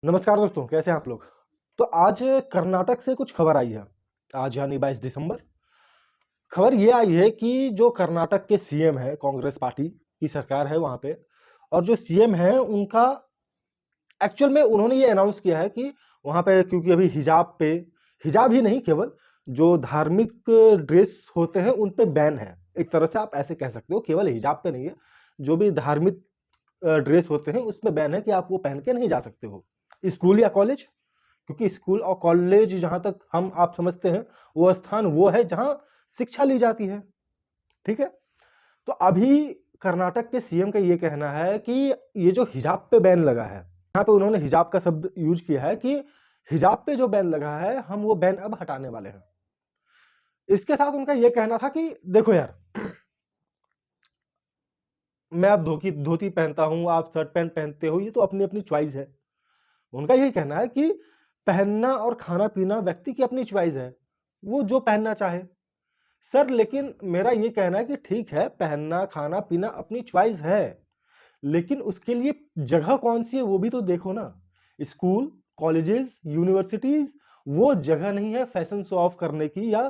नमस्कार दोस्तों, कैसे हैं आप लोग। तो आज कर्नाटक से कुछ खबर आई है। आज यानी 22 दिसंबर खबर ये आई है कि जो कर्नाटक के सीएम है, कांग्रेस पार्टी की सरकार है वहां पे, और जो सीएम है उनका एक्चुअल में उन्होंने ये अनाउंस किया है कि वहां पे, क्योंकि अभी हिजाब पे, हिजाब ही नहीं केवल जो धार्मिक ड्रेस होते हैं उन पे बैन है। एक तरह से आप ऐसे कह सकते हो, केवल हिजाब पे नहीं है, जो भी धार्मिक ड्रेस होते हैं उसमें बैन है कि आप वो पहन के नहीं जा सकते हो स्कूल या कॉलेज। क्योंकि स्कूल और कॉलेज, जहां तक हम आप समझते हैं, वो स्थान वो है जहां शिक्षा ली जाती है। ठीक है। तो अभी कर्नाटक के सीएम का ये कहना है कि ये जो हिजाब पे बैन लगा है, यहाँ पे उन्होंने हिजाब का शब्द यूज किया है कि हिजाब पे जो बैन लगा है हम वो बैन अब हटाने वाले हैं। इसके साथ उनका ये कहना था कि देखो यार, मैं अब धोती धोती पहनता हूं, आप शर्ट पैंट पहनते हो, ये तो अपनी अपनी चॉइस है। उनका यही कहना है कि पहनना और खाना पीना व्यक्ति की अपनी चॉइस है, वो जो पहनना चाहे। सर लेकिन मेरा ये कहना है कि ठीक है, पहनना खाना पीना अपनी चॉइस है, लेकिन उसके लिए जगह कौन सी है वो भी तो देखो ना। स्कूल, कॉलेजेस, यूनिवर्सिटीज वो जगह नहीं है फैशन शो ऑफ करने की, या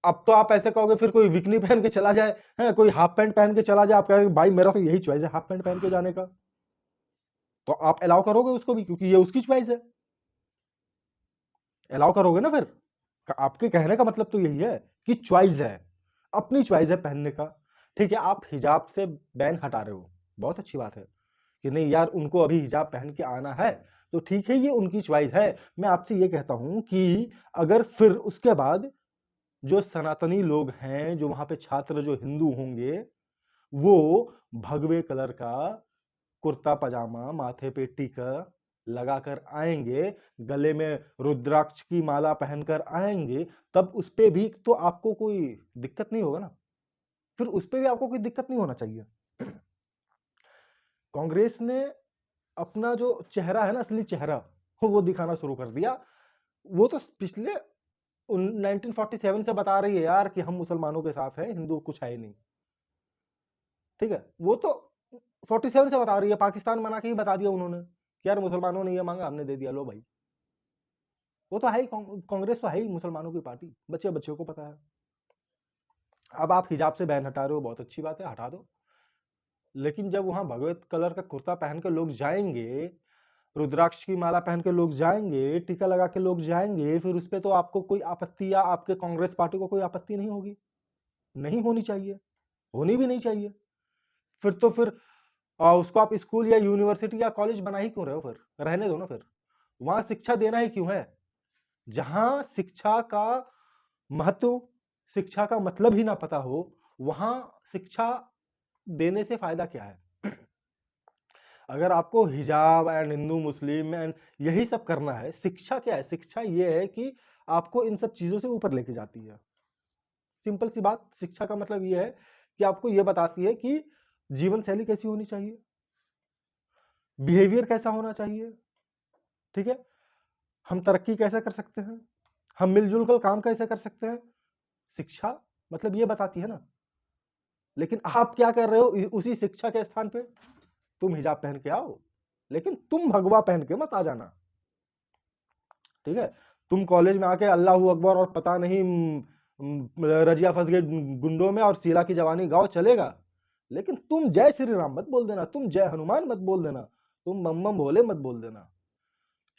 अब तो आप ऐसे कहोगे फिर कोई विकनी पहन के चला जाए, है कोई हाफ पैंट पहन के चला जाए, आप कहेंगे भाई मेरा तो यही चॉइस है हाफ पैंट पहन के जाने का, तो आप अलाउ करोगे उसको भी क्योंकि ये उसकी चॉइस है। अलाउ करोगे ना फिर। आपके कहने का मतलब तो यही है कि चॉइस है, अपनी चॉइस है पहनने का। ठीक है, आप हिजाब से बैन हटा रहे हो, बहुत अच्छी बात है कि नहीं यार उनको अभी हिजाब पहन के आना है, तो ठीक है, ये उनकी चॉइस है। मैं आपसे ये कहता हूं कि अगर फिर उसके बाद जो सनातनी लोग हैं, जो वहां पे छात्र जो हिंदू होंगे, वो भगवे कलर का कुर्ता पजामा, माथे पे टीका लगाकर आएंगे, गले में रुद्राक्ष की माला पहनकर आएंगे, तब उस पे भी तो आपको कोई दिक्कत नहीं होगा ना। फिर उस पे भी आपको कोई दिक्कत नहीं होना चाहिए। कांग्रेस ने अपना जो चेहरा है ना, असली चेहरा, वो दिखाना शुरू कर दिया। वो तो पिछले 1947 से बता रही है यार कि हम मुसलमानों के साथ हैं, हिंदू कुछ है ही नहीं। ठीक है, वो तो 47 से बता रही है, पाकिस्तान बना के ही बता दिया उन्होंने कि यार मुसलमानों ने ये मांगा, हमने दे दिया, लो भाई। वो तो है ही, कांग्रेस तो है ही मुसलमानों की पार्टी, बच्चे बच्चों को पता है। अब आप हिजाब से बैन हटा रहे हो, बहुत अच्छी बात है, हटा दो। लेकिन जब वहां भगवत कलर का कुर्ता पहन के लोग जाएंगे, रुद्राक्ष की माला पहन के लोग जाएंगे, टीका लगा के लोग जाएंगे, फिर उस पर तो आपको कोई आपत्ति, या आपके कांग्रेस पार्टी को कोई आपत्ति नहीं होगी, नहीं होनी चाहिए, होनी भी नहीं चाहिए। फिर तो फिर उसको आप स्कूल या यूनिवर्सिटी या कॉलेज बना ही क्यों रहे हो, फिर रहने दो ना। फिर वहां शिक्षा देना ही क्यों है, जहां शिक्षा का महत्व, शिक्षा का मतलब ही ना पता हो, वहां शिक्षा देने से फायदा क्या है। अगर आपको हिजाब एंड हिंदू मुस्लिम एंड यही सब करना है, शिक्षा क्या है, शिक्षा ये है कि आपको इन सब चीजों से ऊपर लेके जाती है। सिंपल सी बात, शिक्षा का मतलब ये है कि आपको ये बताती है कि जीवन शैली कैसी होनी चाहिए, बिहेवियर कैसा होना चाहिए। ठीक है, हम तरक्की कैसे कर सकते हैं, हम मिलजुल कर काम कैसे कर सकते हैं, शिक्षा मतलब ये बताती है ना। लेकिन आप क्या कर रहे हो, उसी शिक्षा के स्थान पे तुम हिजाब पहन के आओ, लेकिन तुम भगवा पहन के मत आ जाना। ठीक है, तुम कॉलेज में आके अल्लाह अकबर और पता नहीं रजिया फंस गए गुंडों में और शीला की जवानी गाओ, चलेगा, लेकिन तुम जय श्री राम मत बोल देना, तुम जय हनुमान मत बोल देना, तुम बम बम भोले मत बोल देना।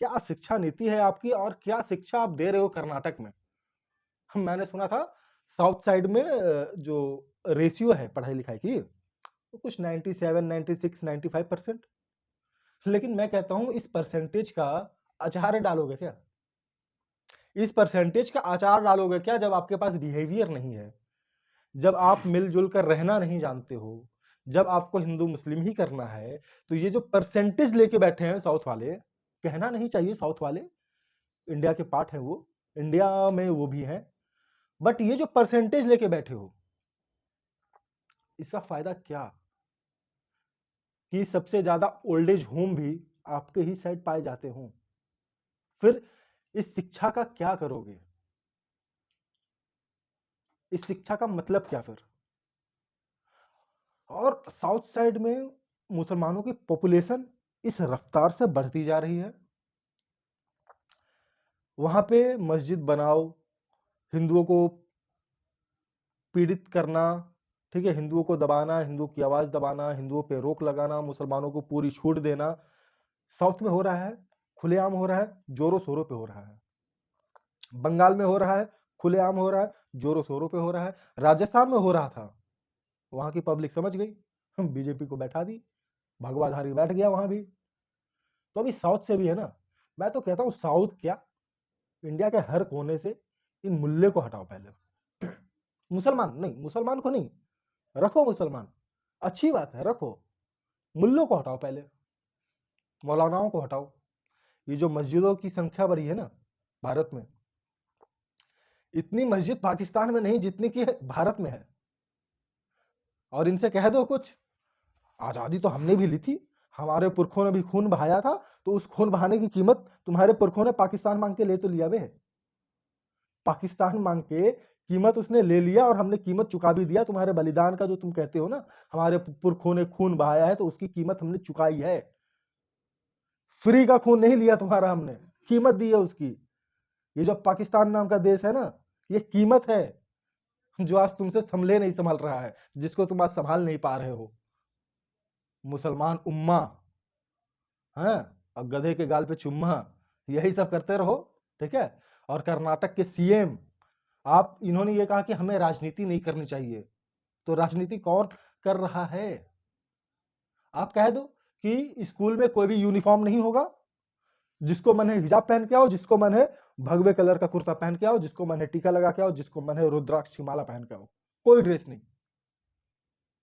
क्या शिक्षा नीति है आपकी, और क्या शिक्षा आप दे रहे हो कर्नाटक में। मैंने सुना था साउथ साइड में जो रेशियो है पढ़ाई लिखाई की, तो कुछ 97, 96, 95%। लेकिन मैं कहता हूं इस परसेंटेज का अचार डालोगे क्या, इस परसेंटेज का अचार डालोगे क्या, जब आपके पास बिहेवियर नहीं है, जब आप मिलजुल कर रहना नहीं जानते हो, जब आपको हिंदू मुस्लिम ही करना है। तो ये जो परसेंटेज लेके बैठे हैं साउथ वाले, कहना नहीं चाहिए साउथ वाले, इंडिया के पार्ट है वो, इंडिया में वो भी हैं, बट ये जो परसेंटेज लेके बैठे हो, इसका फायदा क्या, कि सबसे ज्यादा ओल्ड एज होम भी आपके ही साइड पाए जाते हों। फिर इस शिक्षा का क्या करोगे, इस शिक्षा का मतलब क्या फिर। और साउथ साइड में मुसलमानों की पॉपुलेशन इस रफ्तार से बढ़ती जा रही है। वहां पे मस्जिद बनाओ, हिंदुओं को पीड़ित करना, ठीक है, हिंदुओं को दबाना, हिंदुओं की आवाज दबाना, हिंदुओं पे रोक लगाना, मुसलमानों को पूरी छूट देना, साउथ में हो रहा है, खुलेआम हो रहा है, जोरों शोरों पे हो रहा है। बंगाल में हो रहा है, खुलेआम हो रहा है, जोरों शोरों पे हो रहा है। राजस्थान में हो रहा था, वहां की पब्लिक समझ गई, हम बीजेपी को बैठा दी, भगवाधारी बैठ गया वहां भी। तो अभी साउथ से भी है ना, मैं तो कहता हूं साउथ क्या, इंडिया के हर कोने से इन मुल्ले को हटाओ पहले। मुसलमान नहीं, मुसलमान को नहीं रखो, मुसलमान अच्छी बात है रखो, मुल्लों को हटाओ पहले, मौलानाओं को हटाओ। ये जो मस्जिदों की संख्या बढ़ी है ना भारत में, इतनी मस्जिद पाकिस्तान में नहीं जितनी की भारत में है। और इनसे कह दो कुछ, आजादी तो हमने भी ली थी, हमारे पुरखों ने भी खून बहाया था, तो उस खून बहाने की कीमत तुम्हारे पुरखों ने पाकिस्तान मांग के ले तो लिया बे, पाकिस्तान मांग के कीमत उसने ले लिया, और हमने कीमत चुका भी दिया। तुम्हारे बलिदान का जो तुम कहते हो ना, हमारे पुरखों ने खून बहाया है, तो उसकी कीमत हमने चुकाई है। फ्री का खून नहीं लिया तुम्हारा, हमने कीमत दी है उसकी। ये जो पाकिस्तान नाम का देश है ना, ये कीमत है जो आज तुमसे संभले नहीं संभाल रहा है, जिसको तुम आज संभाल नहीं पा रहे हो। मुसलमान उम्मा, हाँ, अब गधे के गाल पे चुम्मा, यही सब करते रहो, ठीक है। और कर्नाटक के सीएम, आप, इन्होंने ये कहा कि हमें राजनीति नहीं करनी चाहिए, तो राजनीति कौन कर रहा है? आप कह दो कि स्कूल में कोई भी यूनिफॉर्म नहीं होगा, जिसको मन है हिजाब पहन के आओ, जिसको मन है भगवे कलर का कुर्ता पहन के आओ, जिसको मन है टीका लगा के आओ, जिसको मन है रुद्राक्ष की माला पहन के आओ, कोई ड्रेस नहीं,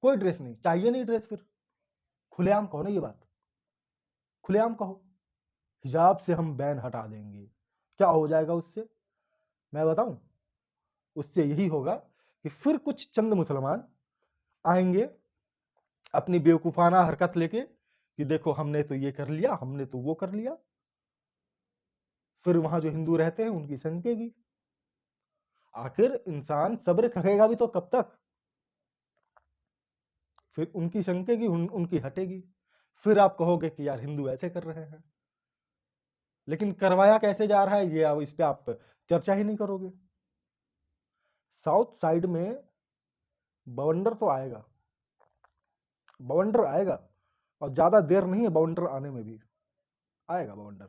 कोई ड्रेस नहीं चाहिए, नहीं ड्रेस। फिर खुलेआम कहो ना ये बात, खुलेआम कहो हिजाब से हम बैन हटा देंगे। क्या हो जाएगा उससे, मैं बताऊं? उससे यही होगा कि फिर कुछ चंद मुसलमान आएंगे अपनी बेवकूफाना हरकत लेके कि देखो हमने तो ये कर लिया, हमने तो वो कर लिया। फिर वहां जो हिंदू रहते हैं उनकी संकेगी। आखिर इंसान सब्र करेगा भी तो कब तक? फिर उनकी संकेगी, उनकी हटेगी। फिर आप कहोगे कि यार हिंदू ऐसे कर रहे हैं, लेकिन करवाया कैसे जा रहा है ये, अब इस पे आप चर्चा ही नहीं करोगे। साउथ साइड में बवंडर तो आएगा, बवंडर आएगा, और ज्यादा देर नहीं है बवंडर आने में भी, आएगा बवंडर।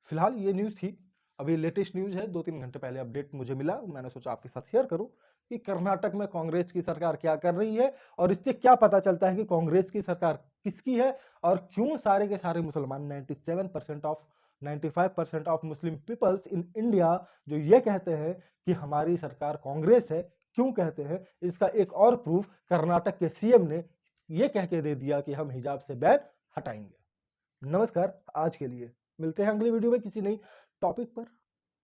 फिलहाल ये न्यूज़ थी, अभी लेटेस्ट न्यूज़ है, 2-3 घंटे पहले अपडेट मुझे मिला, मैंने सोचा आपके साथ शेयर करूं कि कर्नाटक में कांग्रेस की सरकार क्या कर रही है, और इससे क्या पता चलता है कि कांग्रेस की सरकार किसकी है, और क्यों सारे के सारे मुसलमान 95% of Muslim peoples in India जो ये कहते हैं कि हमारी सरकार कांग्रेस है, क्यों कहते हैं? इसका एक और प्रूफ कर्नाटक के सीएम ने ये कह के दे दिया कि हम हिजाब से बैन हटाएंगे। नमस्कार, आज के लिए मिलते हैं अगली वीडियो में किसी नई टॉपिक पर।